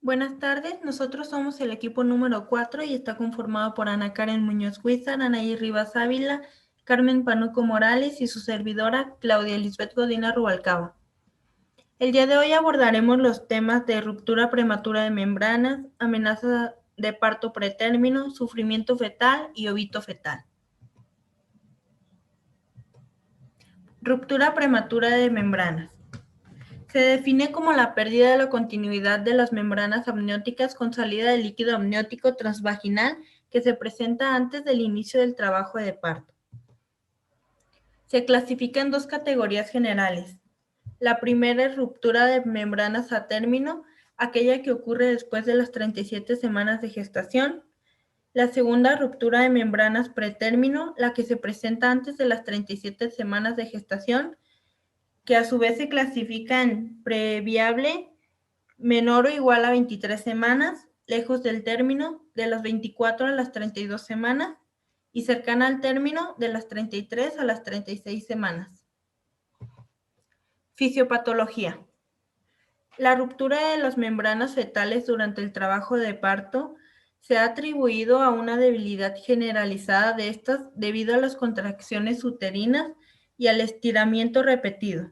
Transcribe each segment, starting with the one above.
Buenas tardes, nosotros somos el equipo número 4 y está conformado por Ana Karen Muñoz Huizar, Anaí Rivas Ávila, Carmen Panuco Morales y su servidora Claudia Lisbeth Godina Rubalcaba. El día de hoy abordaremos los temas de ruptura prematura de membranas, amenaza de parto pretérmino, sufrimiento fetal y ovito fetal. Ruptura prematura de membranas. Se define como la pérdida de la continuidad de las membranas amnióticas con salida de líquido amniótico transvaginal que se presenta antes del inicio del trabajo de parto. Se clasifica en dos categorías generales. La primera es ruptura de membranas a término, aquella que ocurre después de las 37 semanas de gestación. La segunda, ruptura de membranas pretérmino, la que se presenta antes de las 37 semanas de gestación, que a su vez se clasifica en previable, menor o igual a 23 semanas, lejos del término, de las 24 a las 32 semanas, y cercana al término, de las 33 a las 36 semanas. Fisiopatología. La ruptura de las membranas fetales durante el trabajo de parto se ha atribuido a una debilidad generalizada de estas debido a las contracciones uterinas y al estiramiento repetido.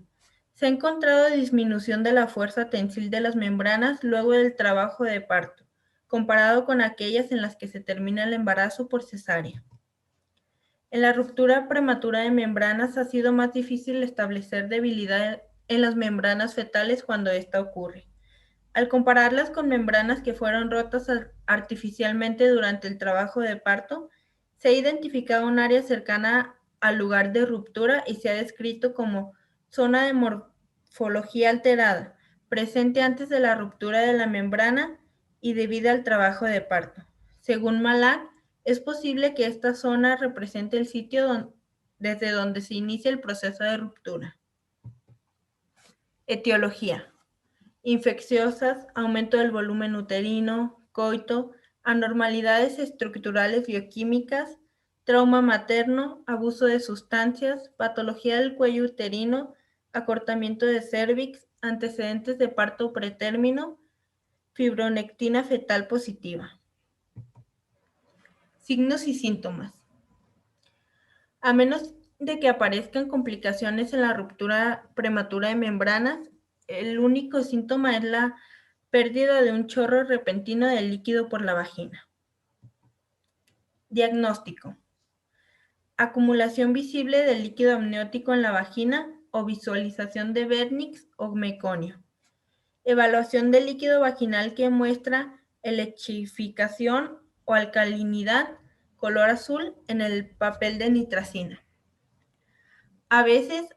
Se ha encontrado disminución de la fuerza tensil de las membranas luego del trabajo de parto, comparado con aquellas en las que se termina el embarazo por cesárea. En la ruptura prematura de membranas ha sido más difícil establecer debilidad en las membranas fetales cuando esta ocurre. Al compararlas con membranas que fueron rotas artificialmente durante el trabajo de parto, se ha identificado un área cercana al lugar de ruptura y se ha descrito como zona de morfología alterada, presente antes de la ruptura de la membrana y debida al trabajo de parto. Según Malak, es posible que esta zona represente el sitio desde donde se inicia el proceso de ruptura. Etiología. Infecciosas, aumento del volumen uterino, coito, anormalidades estructurales bioquímicas, trauma materno, abuso de sustancias, patología del cuello uterino, acortamiento de cérvix, antecedentes de parto pretérmino, fibronectina fetal positiva. Signos y síntomas. A menos de que aparezcan complicaciones en la ruptura prematura de membranas, el único síntoma es la pérdida de un chorro repentino de líquido por la vagina. Diagnóstico. Acumulación visible de líquido amniótico en la vagina o visualización de vernix o meconio. Evaluación del líquido vaginal que muestra elechificación o alcalinidad, color azul, en el papel de nitracina. A veces,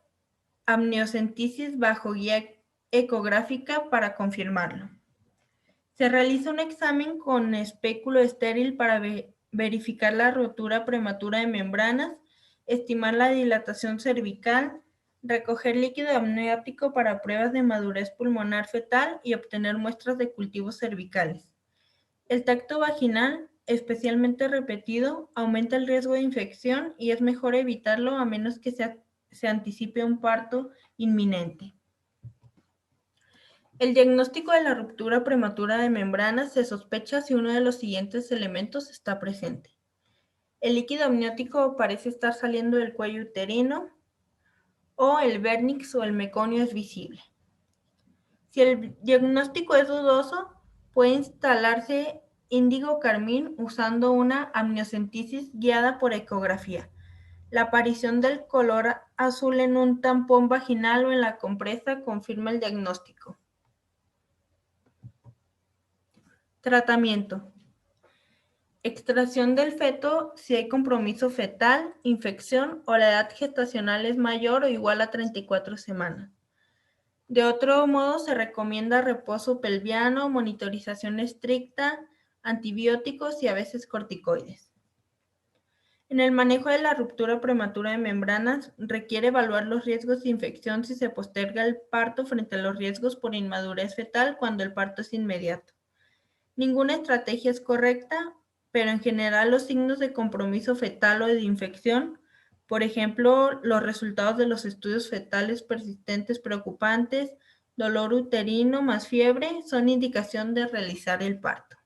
amniocentesis bajo guía ecográfica para confirmarlo. Se realiza un examen con espéculo estéril para verificar la rotura prematura de membranas, estimar la dilatación cervical, recoger líquido amniótico para pruebas de madurez pulmonar fetal y obtener muestras de cultivos cervicales. El tacto vaginal, especialmente repetido, aumenta el riesgo de infección y es mejor evitarlo a menos que se anticipe un parto inminente. El diagnóstico de la ruptura prematura de membranas se sospecha si uno de los siguientes elementos está presente. El líquido amniótico parece estar saliendo del cuello uterino o el vernix o el meconio es visible. Si el diagnóstico es dudoso, puede instalarse índigo carmín usando una amniocentesis guiada por ecografía. La aparición del color azul en un tampón vaginal o en la compresa confirma el diagnóstico. Tratamiento. Extracción del feto si hay compromiso fetal, infección o la edad gestacional es mayor o igual a 34 semanas. De otro modo, se recomienda reposo pelviano, monitorización estricta, antibióticos y a veces corticoides. En el manejo de la ruptura prematura de membranas, requiere evaluar los riesgos de infección si se posterga el parto frente a los riesgos por inmadurez fetal cuando el parto es inmediato. Ninguna estrategia es correcta, pero en general los signos de compromiso fetal o de infección, por ejemplo, los resultados de los estudios fetales persistentes preocupantes dolor uterino más fiebre son indicación de realizar el parto.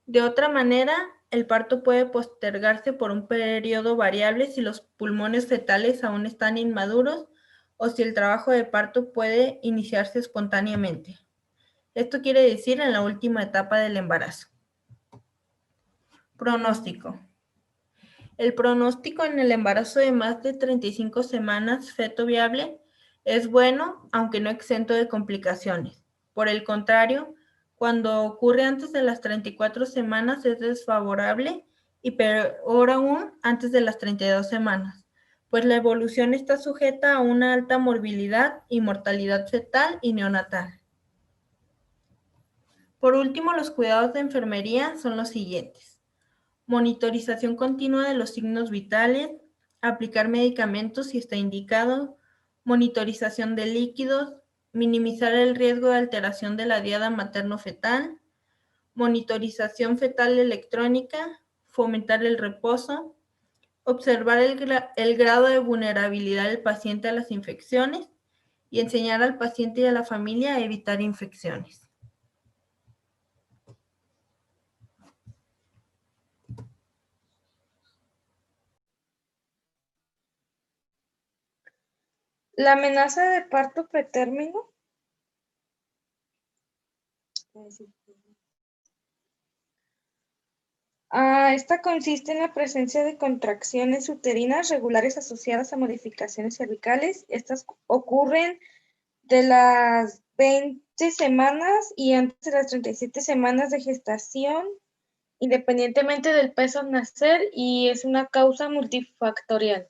De otra manera, el parto puede postergarse por un periodo variable si los pulmones fetales aún están inmaduros o si el trabajo de parto puede iniciarse espontáneamente. Esto quiere decir en la última etapa del embarazo. Pronóstico. El pronóstico en el embarazo de más de 35 semanas feto viable es bueno, aunque no exento de complicaciones. Por el contrario, cuando ocurre antes de las 34 semanas es desfavorable y peor aún antes de las 32 semanas, pues la evolución está sujeta a una alta morbilidad y mortalidad fetal y neonatal. Por último, los cuidados de enfermería son los siguientes: monitorización continua de los signos vitales, aplicar medicamentos si está indicado, monitorización de líquidos, minimizar el riesgo de alteración de la diada materno-fetal, monitorización fetal electrónica, fomentar el reposo, observar el grado de vulnerabilidad del paciente a las infecciones y enseñar al paciente y a la familia a evitar infecciones. La amenaza de parto pretérmino. Esta consiste en la presencia de contracciones uterinas regulares asociadas a modificaciones cervicales. Estas ocurren de las 20 semanas y antes de las 37 semanas de gestación, independientemente del peso al nacer, y es una causa multifactorial.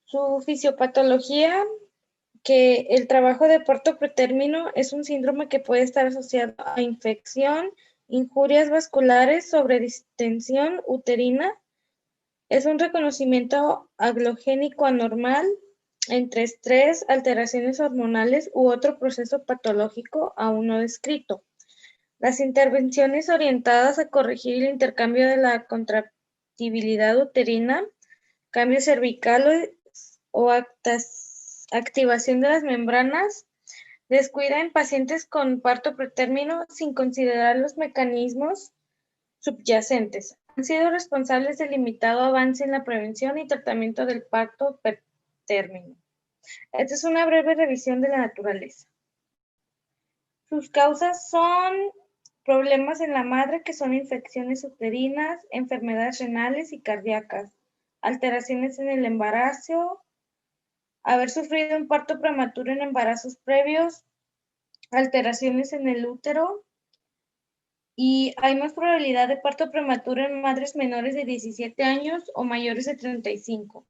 Su fisiopatología, que el trabajo de parto pretérmino es un síndrome que puede estar asociado a infección, injurias vasculares, sobredistensión uterina. Es un reconocimiento aglogénico anormal entre estrés, alteraciones hormonales u otro proceso patológico aún no descrito. Las intervenciones orientadas a corregir el intercambio de la contractibilidad uterina, cambio cervical o activación de las membranas, descuida en pacientes con parto pretérmino sin considerar los mecanismos subyacentes. Han sido responsables del limitado avance en la prevención y tratamiento del parto pretérmino. Esta es una breve revisión de la naturaleza. Sus causas son problemas en la madre, que son infecciones uterinas, enfermedades renales y cardíacas, alteraciones en el embarazo, haber sufrido un parto prematuro en embarazos previos, alteraciones en el útero, y hay más probabilidad de parto prematuro en madres menores de 17 años o mayores de 35.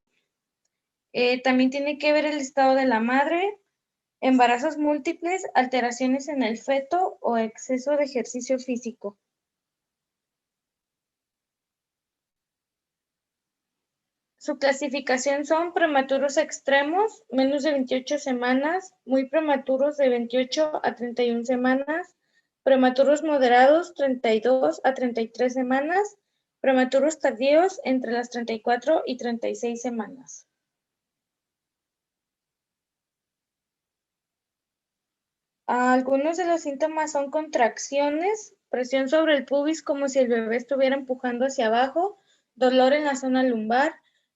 También tiene que ver el estado de la madre, embarazos múltiples, alteraciones en el feto o exceso de ejercicio físico. Su clasificación son prematuros extremos, menos de 28 semanas, muy prematuros de 28 a 31 semanas, prematuros moderados 32 a 33 semanas, prematuros tardíos entre las 34 y 36 semanas. Algunos de los síntomas son contracciones, presión sobre el pubis como si el bebé estuviera empujando hacia abajo, dolor en la zona lumbar,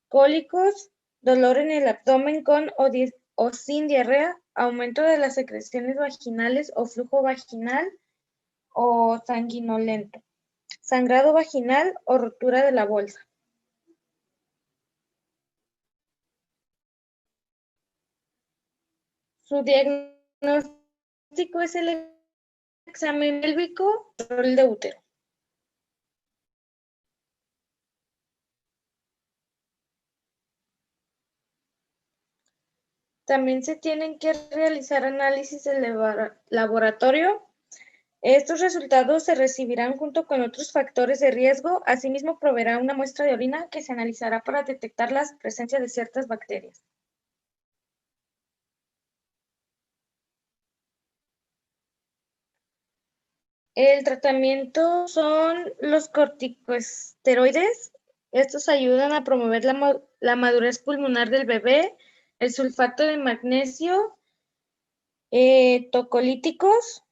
cólicos, dolor en el abdomen con o sin diarrea, aumento de las secreciones vaginales o flujo vaginal o sanguinolento, sangrado vaginal o rotura de la bolsa. Su diagnóstico es el examen pélvico, control de útero. También se tienen que realizar análisis de laboratorio. Estos resultados se recibirán junto con otros factores de riesgo. Asimismo, proveerá una muestra de orina que se analizará para detectar la presencia de ciertas bacterias. El tratamiento son los corticosteroides. Estos ayudan a promover la madurez pulmonar del bebé, el sulfato de magnesio, tocolíticos,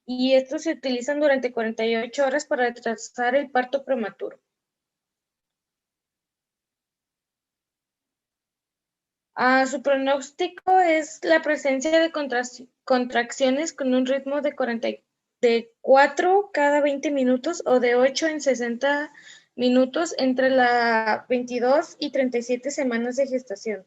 y estos se utilizan durante 48 horas para retrasar el parto prematuro. Su pronóstico es la presencia de contracciones con un ritmo de 4 cada 20 minutos o de 8 en 60 minutos entre las 22 y 37 semanas de gestación.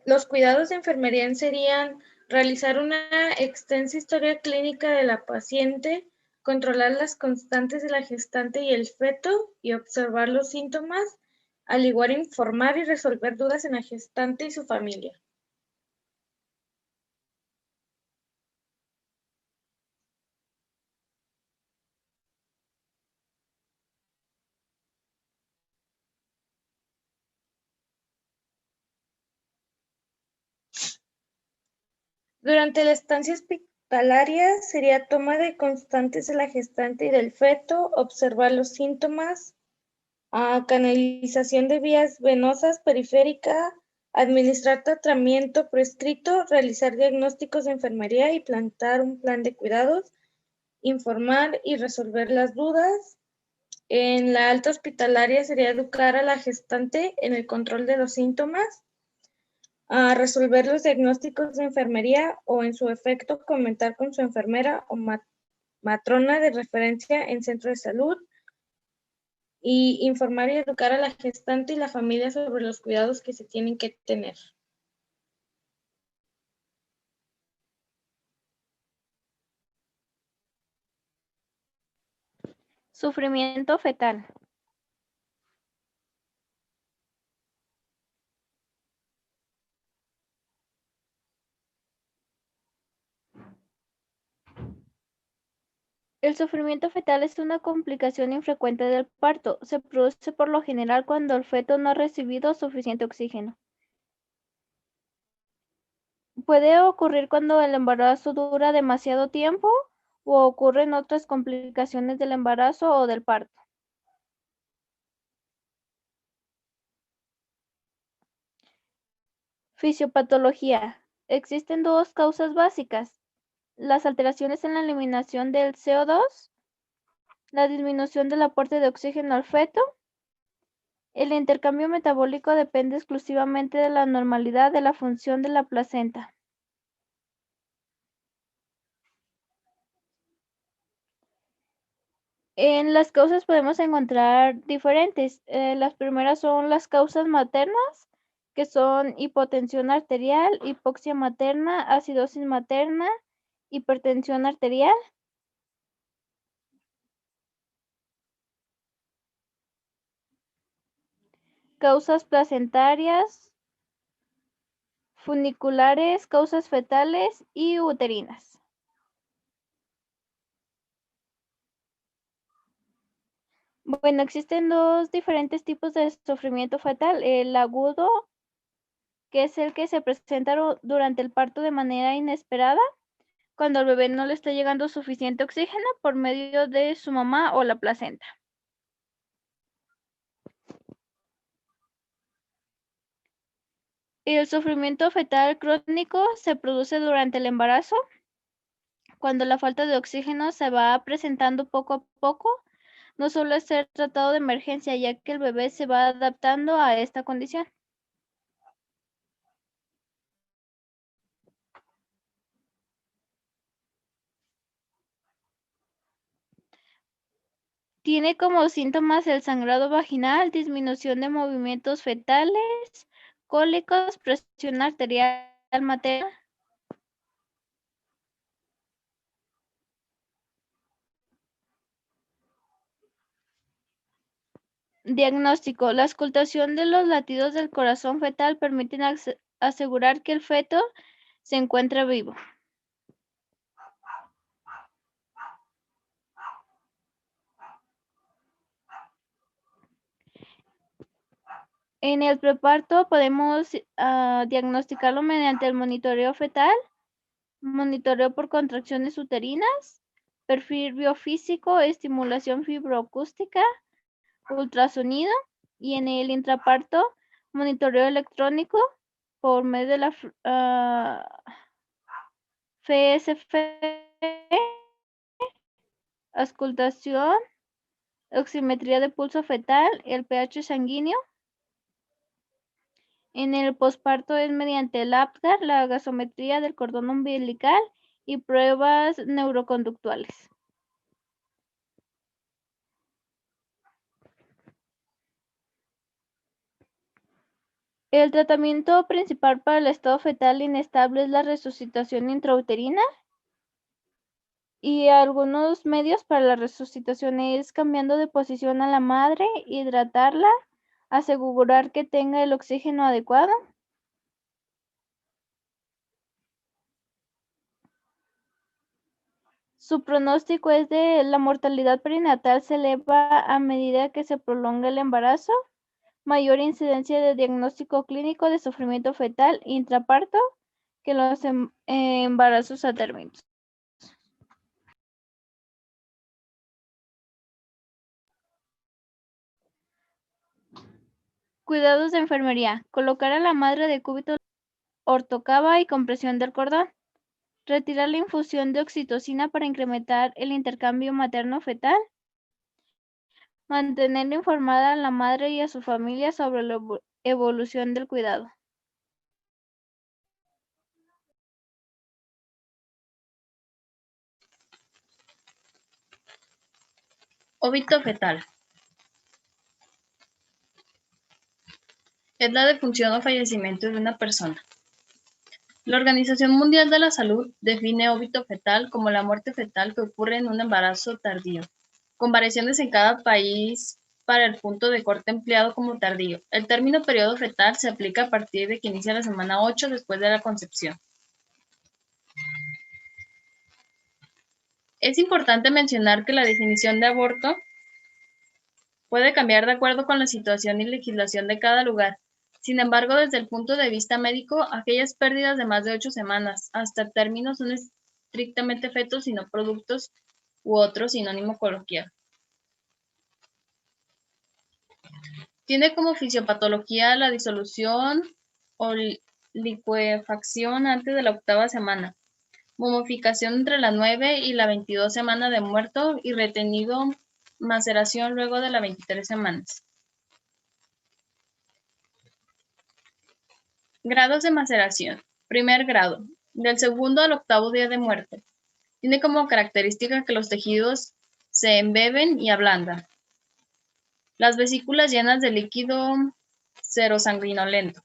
Los cuidados de enfermería serían realizar una extensa historia clínica de la paciente, controlar las constantes de la gestante y el feto y observar los síntomas, al igual informar y resolver dudas en la gestante y su familia. Durante la estancia hospitalaria sería toma de constantes de la gestante y del feto, observar los síntomas, canalización de vías venosas periféricas, administrar tratamiento prescrito, realizar diagnósticos de enfermería y plantar un plan de cuidados, informar y resolver las dudas. En la alta hospitalaria sería educar a la gestante en el control de los síntomas, resolver los diagnósticos de enfermería o, en su efecto, comentar con su enfermera o matrona de referencia en centro de salud, y informar y educar a la gestante y la familia sobre los cuidados que se tienen que tener. Sufrimiento fetal. El sufrimiento fetal es una complicación infrecuente del parto. Se produce por lo general cuando el feto no ha recibido suficiente oxígeno. Puede ocurrir cuando el embarazo dura demasiado tiempo o ocurren otras complicaciones del embarazo o del parto. Fisiopatología. Existen dos causas básicas: las alteraciones en la eliminación del CO2, la disminución del aporte de oxígeno al feto. El intercambio metabólico depende exclusivamente de la normalidad de la función de la placenta. En las causas podemos encontrar diferentes. Las primeras son las causas maternas, que son hipotensión arterial, hipoxia materna, acidosis materna, hipertensión arterial. Causas placentarias, funiculares, causas fetales y uterinas. Bueno, existen dos diferentes tipos de sufrimiento fetal: el agudo, que es el que se presenta durante el parto de manera inesperada, cuando al bebé no le está llegando suficiente oxígeno por medio de su mamá o la placenta. El sufrimiento fetal crónico se produce durante el embarazo, cuando la falta de oxígeno se va presentando poco a poco. No suele ser tratado de emergencia, ya que el bebé se va adaptando a esta condición. Tiene como síntomas el sangrado vaginal, disminución de movimientos fetales, cólicos, presión arterial materna. Diagnóstico. La auscultación de los latidos del corazón fetal permiten asegurar que el feto se encuentra vivo. En el preparto podemos diagnosticarlo mediante el monitoreo fetal, monitoreo por contracciones uterinas, perfil biofísico, estimulación fibroacústica, ultrasonido, y en el intraparto, monitoreo electrónico por medio de la FSF, auscultación, oximetría de pulso fetal, el pH sanguíneo. En el posparto es mediante el APGAR, la gasometría del cordón umbilical y pruebas neuroconductuales. El tratamiento principal para el estado fetal inestable es la resucitación intrauterina, y algunos medios para la resucitación es cambiando de posición a la madre, hidratarla, asegurar que tenga el oxígeno adecuado. Su pronóstico es de la mortalidad perinatal se eleva a medida que se prolonga el embarazo, mayor incidencia de diagnóstico clínico de sufrimiento fetal intraparto que los embarazos a término. Cuidados de enfermería. Colocar a la madre de cúbito, ortocava y compresión del cordón. Retirar la infusión de oxitocina para incrementar el intercambio materno-fetal. Mantener informada a la madre y a su familia sobre la evolución del cuidado. Óbito fetal. Es la defunción o fallecimiento de una persona. La Organización Mundial de la Salud define óbito fetal como la muerte fetal que ocurre en un embarazo tardío, con variaciones en cada país para el punto de corte empleado como tardío. El término periodo fetal se aplica a partir de que inicia la semana 8 después de la concepción. Es importante mencionar que la definición de aborto puede cambiar de acuerdo con la situación y legislación de cada lugar. Sin embargo, desde el punto de vista médico, aquellas pérdidas de más de 8 semanas hasta el término son estrictamente fetos y no productos u otro sinónimo coloquial. Tiene como fisiopatología la disolución o licuefacción antes de la 8ª semana, momificación entre la 9 y la 22 semana de muerto y retenido maceración luego de las 23 semanas. Grados de maceración. Primer grado, del 2º al 8º día de muerte. Tiene como característica que los tejidos se embeben y ablandan. Las vesículas llenas de líquido serosanguinolento.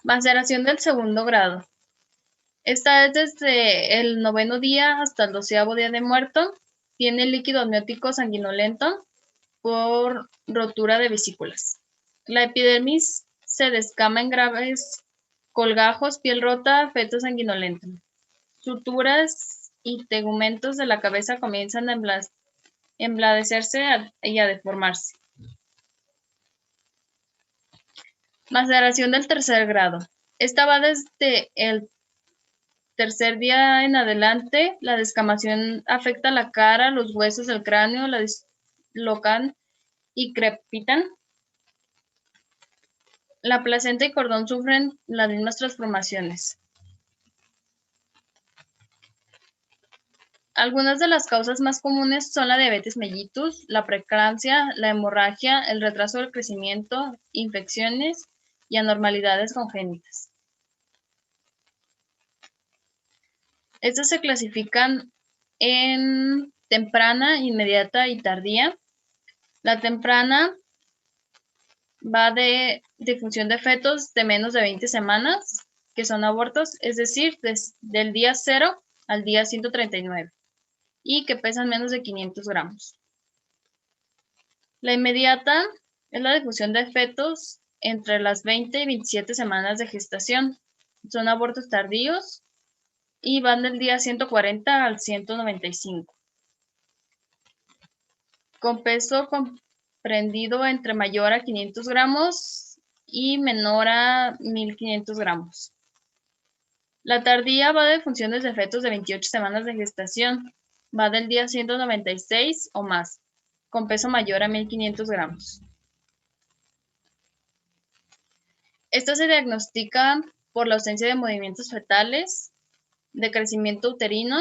Maceración del 2º grado. Esta es desde el 9º día hasta el 12º día de muerto. Tiene líquido amniótico sanguinolento por rotura de vesículas. La epidermis se descama en graves colgajos, piel rota, feto sanguinolento. Suturas y tegumentos de la cabeza comienzan a embladecerse y a deformarse. Maceración del 3er grado. Esta va desde el 3er día en adelante. La descamación afecta la cara, los huesos del cráneo, la dislocan y crepitan. La placenta y cordón sufren las mismas transformaciones. Algunas de las causas más comunes son la diabetes mellitus, la preeclampsia, la hemorragia, el retraso del crecimiento, infecciones y anormalidades congénitas. Estas se clasifican en temprana, inmediata y tardía. La temprana va de difusión de fetos de menos de 20 semanas, que son abortos, es decir, desde el día 0 al día 139, y que pesan menos de 500 gramos. La inmediata es la difusión de fetos entre las 20 y 27 semanas de gestación. Son abortos tardíos y van del día 140 al 195. Con peso comprendido entre mayor a 500 gramos y menor a 1.500 gramos. La tardía va de funciones de fetos de 28 semanas de gestación. Va del día 196 o más, con peso mayor a 1.500 gramos. Esto se diagnostica por la ausencia de movimientos fetales, de crecimiento uterino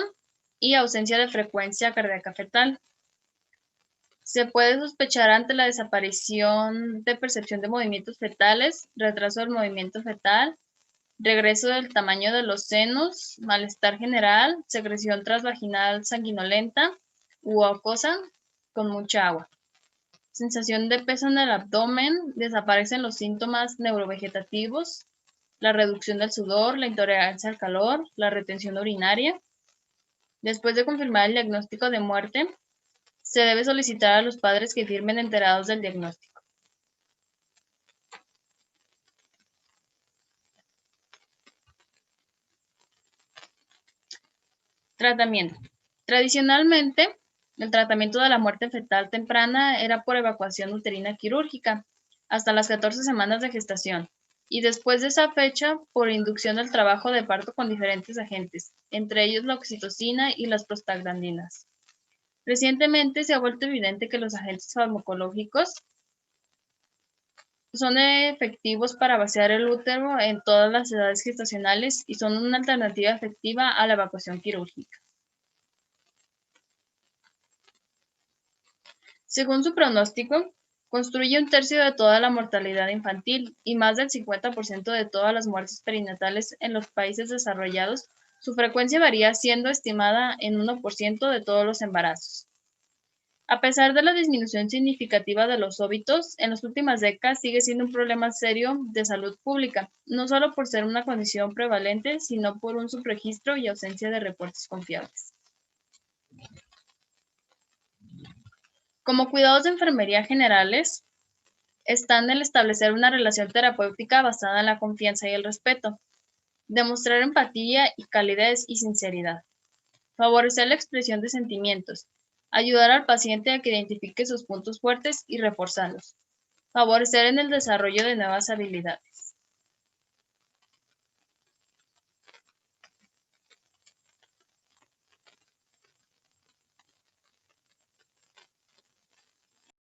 y ausencia de frecuencia cardíaca fetal. Se puede sospechar ante la desaparición de percepción de movimientos fetales, retraso del movimiento fetal, regreso del tamaño de los senos, malestar general, secreción transvaginal sanguinolenta u acuosa con mucha agua. Sensación de peso en el abdomen, desaparecen los síntomas neurovegetativos, la reducción del sudor, la intolerancia al calor, la retención urinaria. Después de confirmar el diagnóstico de muerte, se debe solicitar a los padres que firmen enterados del diagnóstico. Tratamiento. Tradicionalmente, el tratamiento de la muerte fetal temprana era por evacuación uterina quirúrgica hasta las 14 semanas de gestación y después de esa fecha por inducción del trabajo de parto con diferentes agentes, entre ellos la oxitocina y las prostaglandinas. Recientemente se ha vuelto evidente que los agentes farmacológicos son efectivos para vaciar el útero en todas las edades gestacionales y son una alternativa efectiva a la evacuación quirúrgica. Según su pronóstico, construye un tercio de toda la mortalidad infantil y más del 50% de todas las muertes perinatales en los países desarrollados. Su frecuencia varía, siendo estimada en 1% de todos los embarazos. A pesar de la disminución significativa de los óbitos, en las últimas décadas sigue siendo un problema serio de salud pública, no solo por ser una condición prevalente, sino por un subregistro y ausencia de reportes confiables. Como cuidados de enfermería generales, están el establecer una relación terapéutica basada en la confianza y el respeto, demostrar empatía y calidez y sinceridad, favorecer la expresión de sentimientos, ayudar al paciente a que identifique sus puntos fuertes y reforzarlos, favorecer en el desarrollo de nuevas habilidades.